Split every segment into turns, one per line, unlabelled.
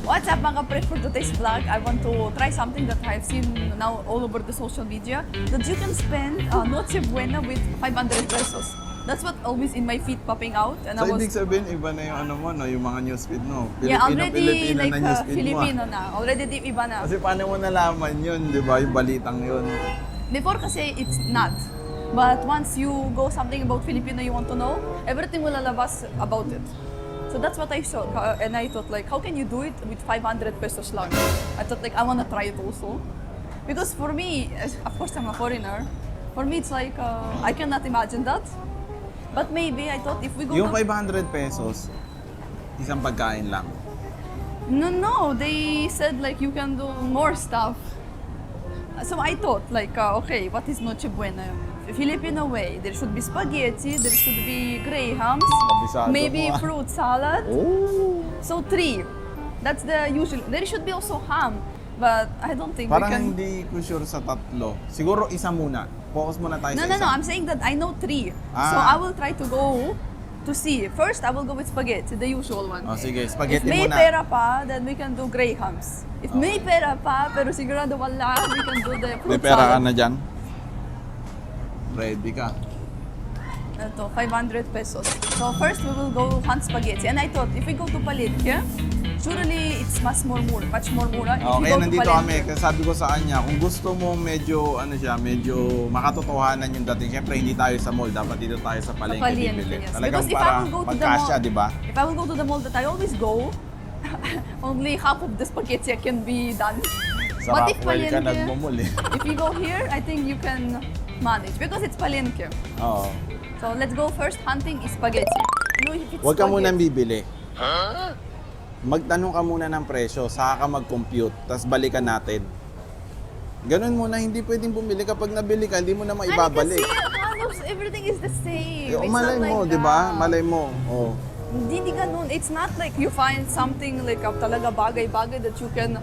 What's up mga pre, for today's vlog, I want to try something that I've seen now all over the social media, that you can spend Noche Buena with 500 pesos. That's what always in my feed popping out. And
So, ibig sabihin, iba na yung ano mo, no? Yung mga newsfeed mo.
yeah, already
Filipino
like
na newsfeed
Filipino
mo.
na. Already deep iba na.
Kasi paano mo nalaman yun, di ba? Yung balitang yun.
Before kasi it's not. But once you go something about Filipino you want to know, everything will lalabas about it. So that's what I saw, and I thought like, how can you do it with 500 pesos lang? I thought like, I wanna try it also. Because for me, of course I'm a foreigner, for me it's like, I cannot imagine that. But maybe I thought if we go
Yung
to...
500 pesos, isang pagkain lang.
No, they said like you can do more stuff. So I thought like, okay, what is Noche Buena? Filipino way, there should be spaghetti, there should be grahams,
Kabisado
maybe
mo, ah.
fruit salad.
Oh!
So 3. That's the usual. There should be also ham, but I don't think
Parang
we can.
hindi ko sure sa tatlo. Siguro isa muna. Focus muna tayo sa isa.
No. I'm saying that I know 3. So
Ah.
I will try to go to see. First, I will go with spaghetti, the usual one.
Oh, sige,
If
spaghetti
may
muna.
pera pa, then we can do grahams. If may pera pa, pero sigurado wala, we can do the fruit
May pera ka
salad.
na dyan? Ready ka?
Ito, 500 pesos. So first, we will go hunt spaghetti. And I thought, if we go to Palengke, surely it's much more mura. If we
Okay,
go to
nandito
Palengke.
kami. Kasi sabi ko sa kanya, kung gusto mo medyo, medyo makatotohanan yung dating. Siyempre, hindi tayo sa mall. Dapat dito tayo sa palengke
Palengke,
bibili.
yes.
Talagang
Because if I
para
will go to the
magkasya,
mall-
di ba?
If I will go to the mall that I always go, only half of the spaghetti can be done.
Sa
But if
Rockwell ka
Palengke,
nagmumul eh.
if you go here, I think you can manage because it's Palengke.
Oo.
So let's go first hunting is spaghetti. You know, if it's
Huwag ka munang
spaghetti-
bibili. Magtanong ka muna ng presyo, saka ka mag-compute, tapos balikan natin. Ganun muna, hindi pwedeng bumili. Kapag nabili ka, hindi mo na maibabalik.
Kasi halos everything is the same.
Eh,
It's
malay
not
mo,
like
di ba?
that.
Malay mo. Oh.
Hindi ganun. It's not like you find something like talaga bagay-bagay that you can,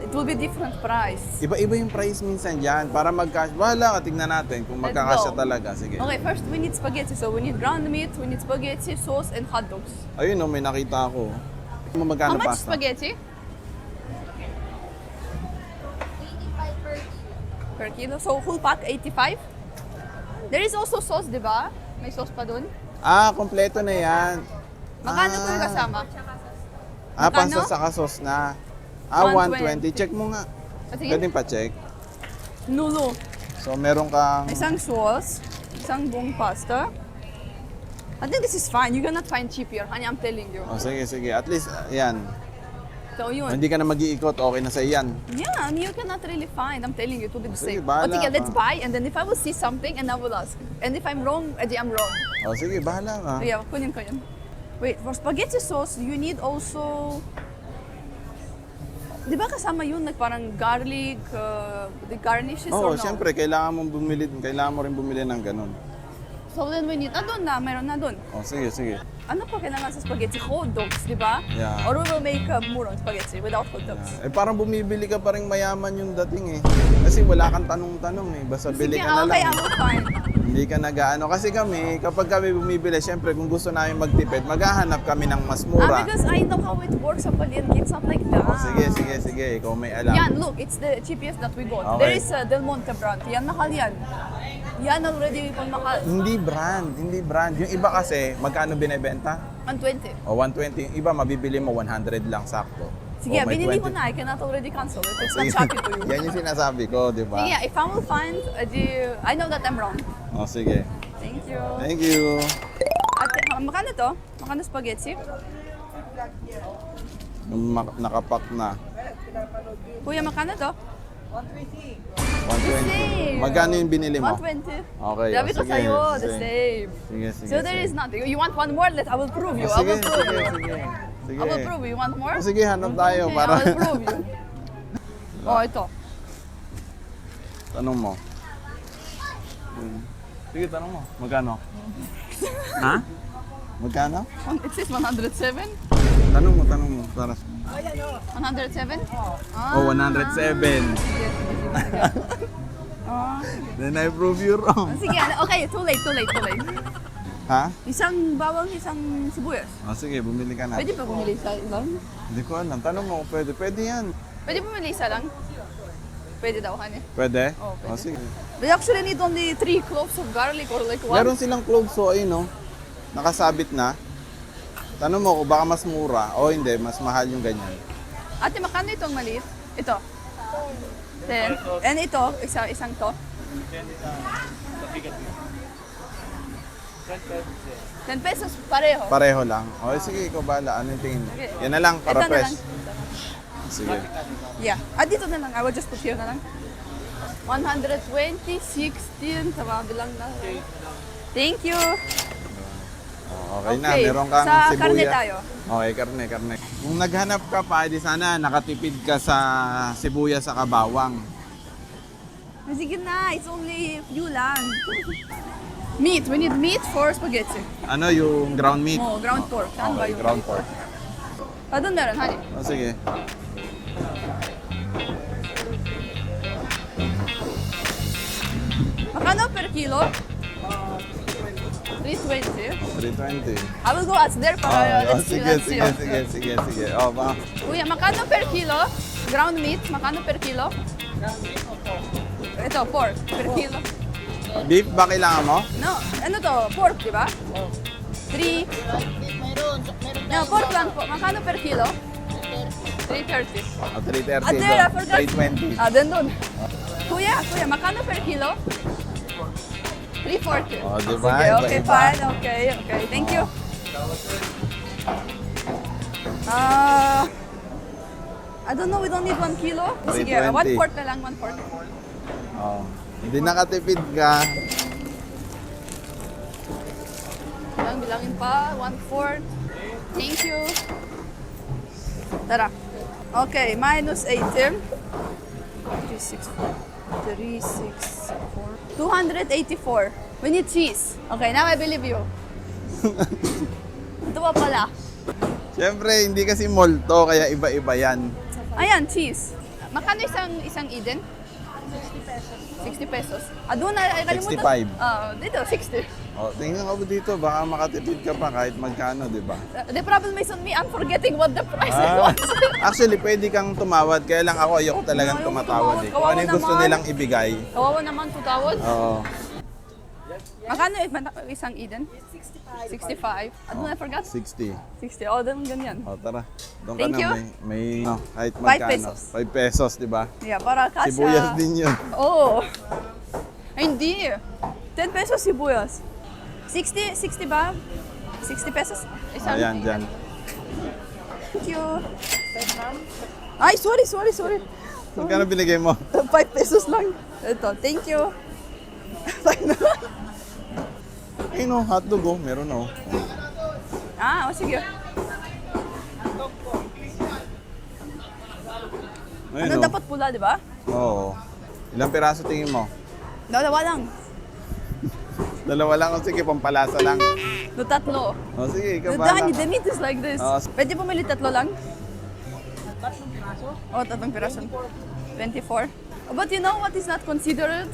it will be different price.
Iba-iba yung price minsan dyan. Para magkasya. Wala ka, tignan natin kung
Let's
magkakasya
go.
talaga. Sige.
Okay, first we need spaghetti. So we need ground meat, we need spaghetti, sauce, and hot dogs.
Ayun, may nakita ako. Magkano
How much
pasta?
spaghetti? 85 per kilo. So whole pack, 85? There is also sauce, di ba? May sauce pa dun.
Ah, kompleto na yan.
Magkano po yung kasama?
Ah,
Magkano?
pasta sa kasos na. Ah, 120.
120.
Check mo nga.
Sige.
Pwedeng pa-check.
Nulo.
So, meron kang...
Isang sauce, isang buong pasta. I think this is fine. You cannot find cheap here, honey. I'm telling you.
Oh, sige, sige. At least, yan.
So yun.
Hindi ka na mag-iikot. Okay na sa yan.
Yeah, I mean, you cannot really find. I'm telling you, it will be the
Sige,
same.
bahala
But sige,
ka.
let's buy, and then if I will see something, and I will ask. And if I'm wrong, edi I'm wrong.
Oh, sige, bahala ka.
So yeah, kunin ko yun. Wait, for spaghetti sauce, you need also... Di ba kasama yun, like parang garlic, the garnishes
Oo,
or no?
syempre, kailangan mo rin bumili ng ganun.
So then we need, doon na, meron na doon.
Oh, sige, sige.
Ano pa kailangan sa spaghetti? Hot dogs, di ba?
Yeah.
Or we will make murong spaghetti without hot dogs.
Eh, parang bumibili ka pa rin mayaman yung dating eh. Kasi wala kang tanong-tanong eh. Basta bili
Sige,
ka na
okay, I
lang.
will find.
Hindi ka nag-ano. Kasi kami, kapag kami bumibili, syempre kung gusto namin magtipid, maghahanap kami ng mas mura.
Because I know how it works sa Palengke. It's not like that.
Oh, sige, sige, sige. Ikaw may alam.
Yan, look, it's the cheapest that we got.
Okay.
There is Del Monte brand. Yan, mahal yan. Yan already pang mahal.
Hindi brand, hindi brand. Yung iba kasi, magkano binibenta?
120.
O 120. Yung iba, mabibili mo 100 lang sakto.
Sige,
O, may
binili
20.
ko na. I cannot already cancel it. It's not
Sige.
Shopee to you.
Yan yung sinasabi ko, di ba?
Sige, if I will find, I know that I'm wrong.
O, sige.
Thank you.
Thank you.
Ate, makano to? Makano spaghetti?
Yung nakapak na.
Kuya, makano to?
120. Magkano yung binili mo?
120.
Okay.
Sabi
o,
ko
sige,
sa'yo, the
sige.
same.
Sige, sige.
So there is nothing. You want one more? I will prove you.
O,
I
sige,
will prove
sige,
you.
sige. Sige.
I will prove you. You want more?
O, sige, hanap tayo
Okay,
para...
I will prove you. Oh, ito.
Tanong mo. Sige, tanong mo. Magkano? Ha? Magkano?
It says 107.
Tanong mo. Para...
107?
Oh, 107.
Ah,
Then I prove you wrong.
sige, okay, too late.
Ha?
Isang bawang, isang sibuyas.
O sige, bumili ka na.
Pwede pa bumili isa lang?
Hindi ko alam. Tanong mo kung pwede. Pwede yan.
Pwede bumili isa lang? Pwede daw, honey.
Pwede?
Oo, pwede.
O sige.
We actually need only 3 cloves of garlic or like 1.
Meron silang cloves, so ayun no. Nakasabit na. Tanong mo kung baka mas mura o hindi, mas mahal yung ganyan.
Ate, makano itong maliit? Ito. 10. And ito, isang to. 10 pesos pareho.
Pareho lang. O sige, ikaw bahala. Ano yung tingin mo?
Okay.
Yan na lang, para
Ito na
fresh.
lang.
Sige.
Yeah. Dito na lang. I will just put here na lang. 120, 16. Sa mga bilang na. Thank you.
O, okay, na,
Okay,
meron kang
sa
sibuya.
karne tayo.
Okay, karne. Kung naghanap ka pa, di sana nakatipid ka sa sibuyas sa kabawang.
Sige na, it's only few lang. Meat. We need meat for spaghetti.
Ano yung ground meat?
Oh, ground pork. Saan ba
Okay,
yung
ground pork.
doon meron, honey.
O sige.
Makano per kilo? 320.
320.
I will go ask there para let's see, let's see.
Sige. O, ba?
Kuya, makano per kilo? Ground meat, makano per kilo? Ito, pork, per kilo.
Beef ba kailangan mo?
No, ano to? Pork, di ba? 3. No, pork lang po. Makano per kilo? 330.
O, 330
Ate, I forgot.
320.
Then doon. Kuya, makano per kilo? 340.
O, di ba?
Sige, okay,
Iba-iba.
fine. Okay. Thank you. I don't know, we don't need 1 kilo. Sige,
320.
1/4 na lang, 1/4.
O, hindi nakatipid ka.
Bilangin pa, 1/4. Thank you. Tara. Okay, minus 18. 364. 284. We need cheese. Okay, now I believe you. Ito pa pala.
Siyempre, hindi kasi molto, kaya iba-iba yan.
Ayan, cheese. Makano isang Eden? 60 pesos. Doon na, ay kalimutan.
65.
Dito, 60.
O, tingnan ko dito, baka makatipid ka pa kahit magkano, di ba?
The problem is on me, I'm forgetting what the price was.
Actually, pwede kang tumawad, kaya lang ako ayoko talagang
Ayoko
tumatawad
tumawad.
eh. Kung ano yung gusto
Kawawa
nilang ibigay.
Kawawa naman, tutawad.
Oo.
Makano isang Eden? 65. Doon I forgot.
60.
60. Oh, doon ganyan.
O, tara. Doon ka
Thank
na,
you.
may kahit
5
magkano.
pesos.
5 pesos, di ba?
Yeah, para kasha.
Sibuyas din yun.
Oo. Ay, hindi. 10 pesos sibuyas. 60 ba? 60 pesos?
Ayan, dyan.
Thank you. Ay, sorry.
Magkano binigay mo?
5 pesos lang. Ito, thank you.
Ay no, hotdog oh. Meron oh.
Sige.
Ayun,
Ano
oh.
dapat pula, di ba?
Oo. Ilang piraso tingin mo?
Dalawa lang.
Dalawa lang o sige, pampalasa lang.
No, tatlo.
O sige, ikaw
The,
bahala.
the meat is like this.
Oh.
Pwede pumili tatlo lang? Tatlong piraso? Oh, tatlong piraso. 24. But you know what is not considered?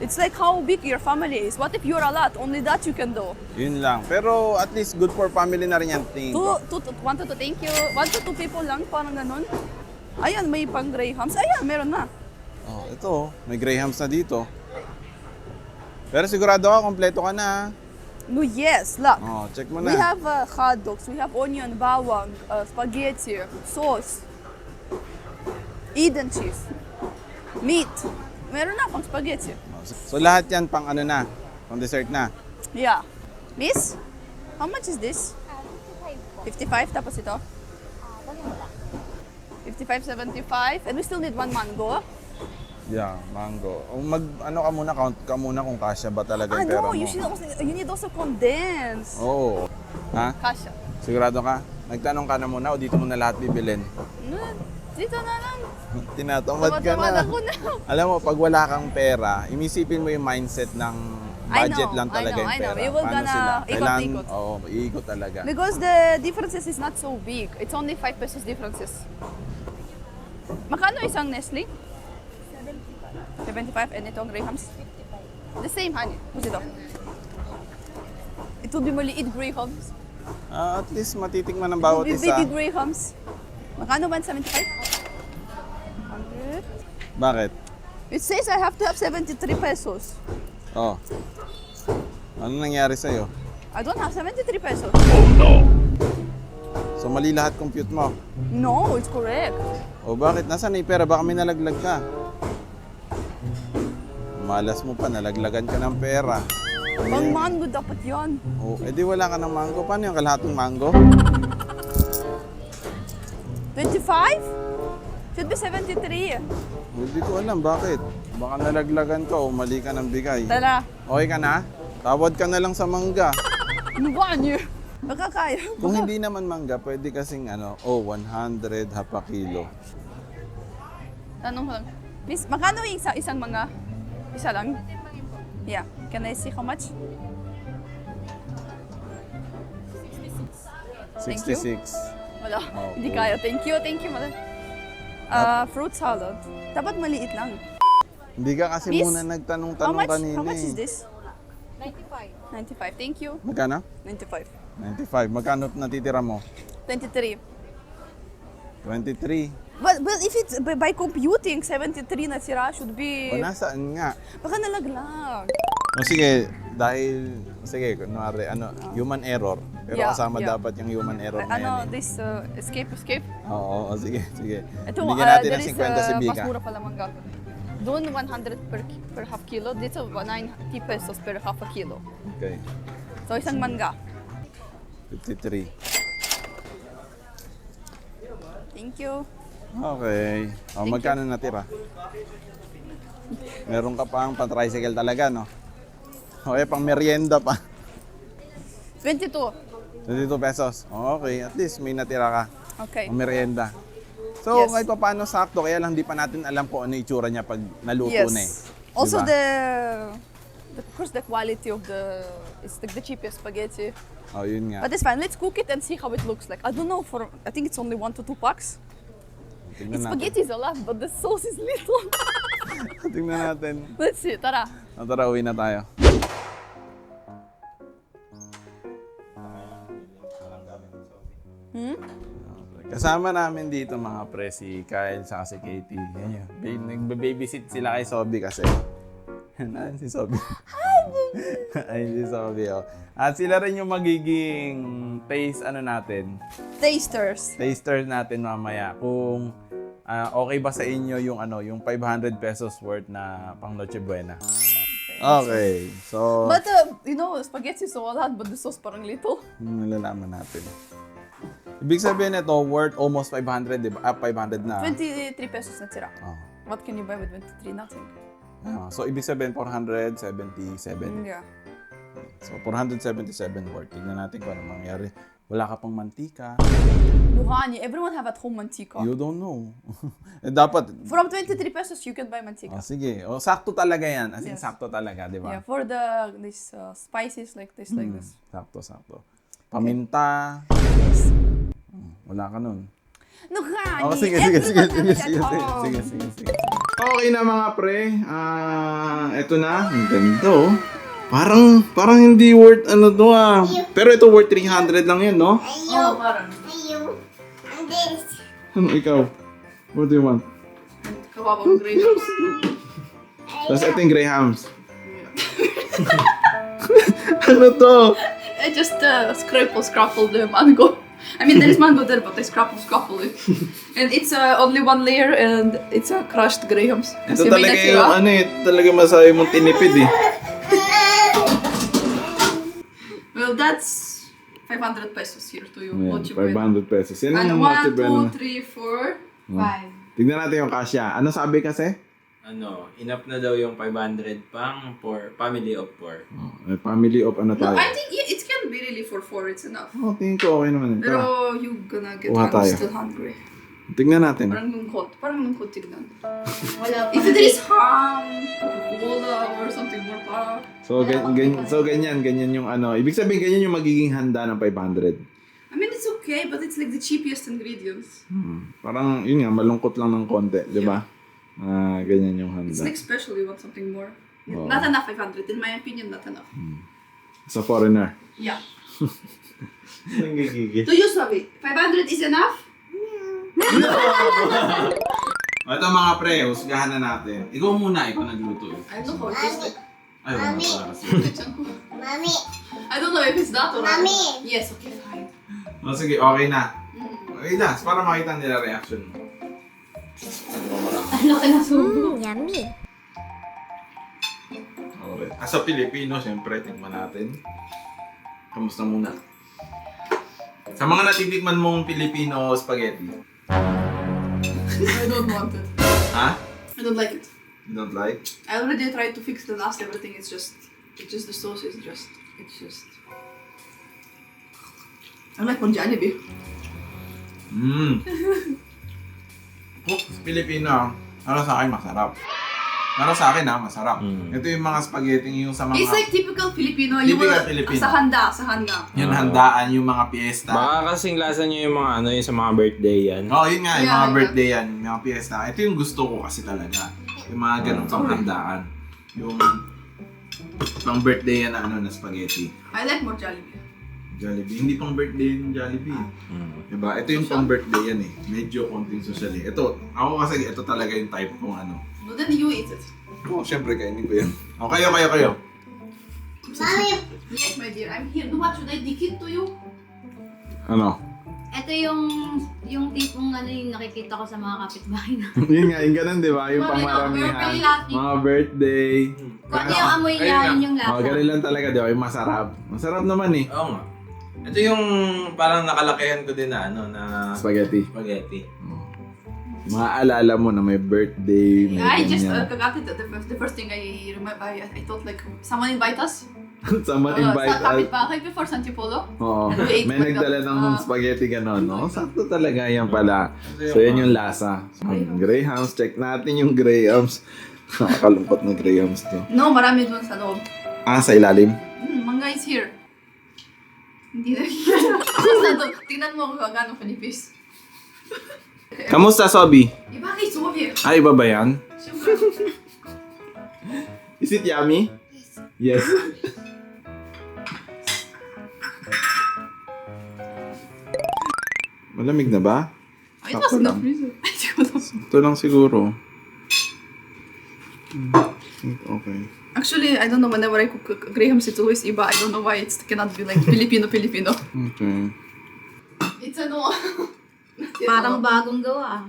It's like how big your family is. What if you're a lot? Only that you can do.
Yun lang. Pero at least good for family na rin yan tingin ko.
1 to 2, thank you. 1 to 2 people lang, parang ganun. Ayan, may pang Grahams. Ayan, meron na.
Oh, ito oh. May Grahams na dito. Pero sigurado ka, kompleto ka na.
No, yes, look.
Oh, check mo
We
na.
have hot dogs, we have onion, bawang, spaghetti, sauce, Eden cheese, meat. Meron na pang spaghetti.
So lahat yan pang ano na, pang dessert na.
Yeah. Miss, how much is this? 55, tapos ito? 55.75, and we still need 1 mango.
Yeah, mango. O ano ka muna, count ka muna kung kasya ba talaga yung pera
No,
mo.
you need also condense.
Oo. Ha?
Kasha.
Sigurado ka? Nagtanong ka na muna o dito mo na lahat bibilin?
Dito na lang.
Tinatamad ka
Tamad
na.
ako na.
Alam mo, pag wala kang pera, imisipin mo yung mindset ng budget lang talaga yung
I know.
pera.
You will
Paano
gonna
sila?
ikot-ikot.
Oo, iikot talaga.
Because the differences is not so big. It's only 5 pesos differences. Makano isang Nestle? 75. And itong Grahams? 55. The same, honey. What's ito? It will be maliit grahams.
At least matitikman ng bawat
It will be
isa.
baby grahams. Magkano ba 75? 100.
Bakit?
It says I have to have 73 pesos.
Oh. Ano nangyari sa'yo?
I don't have 73 pesos.
So mali lahat compute mo.
No, it's correct.
O bakit? Nasaan na yung pera? Baka may nalaglag ka. Malas mo pa, nalaglagan ka ng pera.
Pang mango dapat yan.
O, edi wala ka ng mango. Paano yung kalahatong mango?
25? Should be 73.
Hindi ko alam, bakit? Baka nalaglagan ka o mali ka ng bigay.
Tara.
Okay ka na? Tawad ka na lang sa mangga.
Ano ba niyo? Baka kaya.
Kung hindi naman mangga, pwede kasing 100 half a kilo.
Tanong ko lang. Miss, magkano yung isang mga? Isa lang? Yeah. Can I see how much?
66.
Wala.
Oh,
Hindi
oh.
kaya. Thank you, madam. Fruit salad. Dapat maliit lang.
Hindi ka kasi
Miss,
muna
How
nagtanong-tanong
much?
kanina
How much
eh.
is this? 95. Thank you.
Magkano?
95.
95. Magkano natitira mo?
23.
23.
But if it's by computing, 73 na sira should be...
O nasaan nga?
Baka nalaglag.
O sige, kunwari, human error. Pero
Yeah,
kasama
yeah.
dapat yung human error na yan.
Ano,
Eh.
this escape?
Oo, sige.
Ito,
Bigyan natin
there
ng
is
50 si
mas
Bika.
mura pala mangga. Doon 100 per half kilo. Dito 90 pesos per half a kilo.
Okay,
So isang mangga.
53.
Thank you.
Okay. O, magkano natira? Meron ka pang pan-tricycle talaga, no? Okay, pang merienda pa.
22.
22 pesos. Okay, at least may natira ka.
Okay.
Pang merienda. So,
Yes.
kahit pa paano sakto, kaya lang di pa natin alam kung ano itsura niya pag naluto
Yes.
na eh.
Also
Diba?
of course the quality of it's like the cheapest spaghetti.
Oh, yun nga.
But it's fine. Let's cook it and see how it looks like. I don't know I think it's only 1 to 2 packs.
Tingnan
It's
natin.
spaghetti is a lot, but the sauce is little.
Tingnan natin.
Let's see. Tara.
O, tara, uwi na tayo. Kasama namin dito mga pre, si Kyle sa si Katie. Yan yun. Nagbe-babysit sila kay Sobi kasi. Yan si Sobi. Ayun si Sobi, oh. At sila rin yung magiging natin.
Tasters.
Natin mamaya. Kung okay ba sa inyo yung yung 500 pesos worth na pang Noche Buena. Okay. So,
But spaghetti is so a lot, but the sauce parang little.
nalalaman natin. Ibig sabihin ito, worth almost 500, di ba? 500 na.
23 pesos na tira.
Oh.
What can you buy with 23? Nothing.
So, ibig sabihin, 477.
Yeah.
So, 477 worth. Tignan natin kung ano mangyari. Wala ka pang mantika.
Luhani, everyone have at home mantika.
You don't know. Dapat,
From 23 pesos, you can buy mantika.
sige. Sakto talaga yan. As in,
Yes.
sakto talaga, di ba?
Yeah, for this spices like this, like this.
Sakto. Paminta. Wala ka nun.
Luhani,
Oh, sige. Okay na mga pre. Eto na. Ang ganda oh. Parang hindi worth to Pero ito worth 300 lang yan, no?
Oh, parang.
Ano ikaw? What do you want?
Kawawang grapes.
Tapos ito yung Grahams. Ano to?
I just scrapple the mango. I mean, there is mango there, but I scrapple it. And it's only one layer, and it's crushed grahams.
Ito
Kasi may
talaga
natira.
yung talaga masabi mong tinipid eh.
Well, that's 500 pesos here to you.
Ayan,
What you buy.
500 pesos. Yan
And
ang Noche
1,
Buena.
2, 3, 4, 5.
Tignan natin yung kasya. Ano sabi kasi?
Enough na daw yung 500 pang for family of 4.
Family of ano
No,
tayo?
I think it can be really for 4. It's enough.
Oh, tingin ko okay naman. Tara.
Pero you gonna get
Kuha tayo.
still hungry.
Tignan natin.
Parang lungkot tignan. If there is ham, Coca-Cola, or something more pa.
So, ganyan yung Ibig sabihin, ganyan yung magiging handa ng 500.
I mean, it's okay, but it's like the cheapest ingredients.
Parang, yun nga, malungkot lang ng konti, di ba? Ganyan yung handa.
It's like special, you want something more.
Oh.
Not enough 500. In my opinion, not enough.
Sa foreigner.
Yeah.
Nanggigigil.
To you, Sobi, 500 is enough?
Ito mga pre, husgahan na natin. Ikaw muna, ikaw nagluto.
I don't know how it is.
Ay, wala pala kasi.
Mommy,
I don't know if it's that or
Mommy.
Yes, okay, fine.
O sige, okay na. Okay na, para makita nila reaction mo.
Ano ka na subo?
yummy.
Okay. Sa Pilipino, siyempre, tingnan natin. Kamusta muna? Sa mga natitikman mong Filipino spaghetti.
I don't want it.
Ha?
I don't like it.
You don't like?
I already tried to fix the last everything. It's just the sauce is just. I like one Jollibee.
Oh, sa Pilipino, para sa akin masarap. Para sa akin masarap. Ito yung mga spaghetti yung sa mga...
It's like typical Filipino.
Typical Filipino.
Sa handa.
Yung handaan, yung mga piyesta.
Baka kasing lasa niyo yung mga yung sa mga birthday yan.
Oo, yun nga, yung
Yeah,
mga
yeah.
birthday yan, yung mga piyesta. Ito yung gusto ko kasi talaga. Yung mga ganun pang handaan. Yung pang birthday yan na spaghetti.
I like more Jollibee.
Jollibee. Hindi pang birthday yung Jollibee. Diba? Ito yung pang birthday yan eh. Medyo konting social eh. Ito, ako kasi ito talaga yung type kong ano.
No, then you eat it.
Oo, syempre kainin ko yan. O, kayo.
Mommy,
Yes, my dear. I'm here. No, what should I dikit to you?
Ano?
Ito yung tipong ano yung nakikita ko sa mga kapitbahay na.
Yun nga, yung ganun diba? Yung
Mami,
pangmaramihan. Mga birthday.
Kung ano yung amoy niya, yun yung lasa.
Ganun lang talaga diba? Yung masarap. Masarap naman eh.
Oo nga. Ito yung parang nakalakihan ko din na
Spaghetti.
spaghetti.
Mga alala mo na may birthday, may
I just
ganyan.
got it. The first thing I remember, I thought like someone invite us.
Someone invite
Sa
us.
kapitbahay before Santipolo.
Oo.
We ate
May
like
nagdala
that.
ng spaghetti gano'n, no? Sakto talaga yan pala. So, yan yung lasa. So, Grahams, check natin yung Grahams. Nakakalungkot na Grahams to.
No, marami dun sa loob.
Sa ilalim?
Manga is here. Hindi na nakikita. Tingnan mo kung gano'ng kanipis.
Kamusta, Sobi?
Iba kay Soviet.
Ay, iba ba yan?
Siyempre.
Is it yummy? Yes. Malamig na ba?
It was in the freezer.
Ito lang siguro. Okay.
Actually, I don't know, whenever I cook Graham's, it's always iba. I don't know why it cannot be like Filipino.
Okay.
It's ano.
Parang bagong gawa.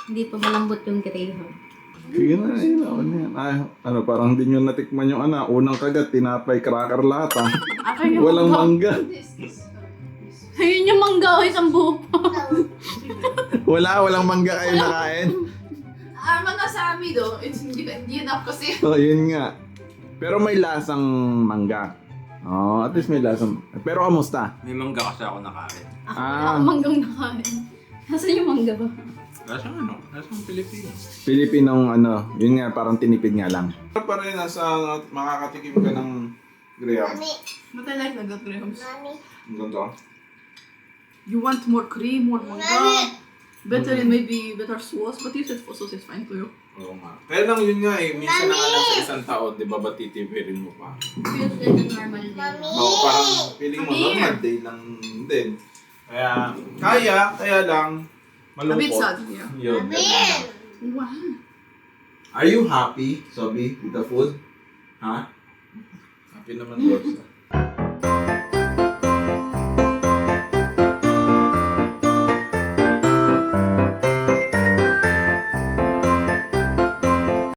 Hindi pa malambot yung graham.
Sige na, yun na. Ay, ano, parang hindi nyo natikman yung unang kagat, tinapay, cracker lahat Walang mangga.
Ayun yung mangga o isang buo.
Walang mangga kayo nakain.
Mga sa amin though, it's hindi enough kasi.
Oh, yun nga. Pero may lasang mangga. Oh, at least may lasang. Pero kamusta?
May mangga kasi ako nakain.
Ako wala akong manggang nakain. Nasaan yung mangga ba?
Lasang ano? Lasang Pilipino.
Pilipinong ano, yun nga, parang tinipid nga lang. Pa rin nasa makakatikim ka ng Graham.
mommy,
But I like that Graham's.
mommy.
Ang ganito.
You want more cream, more manga. Better and maybe better sauce, but you said sauce is fine to you.
Oo nga. Kaya lang yun nga eh, minsan na nga lang sa isang taon, di ba ba titipirin mo pa?
Feels like a normal day.
Mommy.
Oo, parang feeling mo normal day lang din. Kaya, kaya lang,
A bit
malungkot.
sad, yeah.
Yun.
Wow.
Are you happy, Sobi, with the food? Ha? Happy naman, Lord.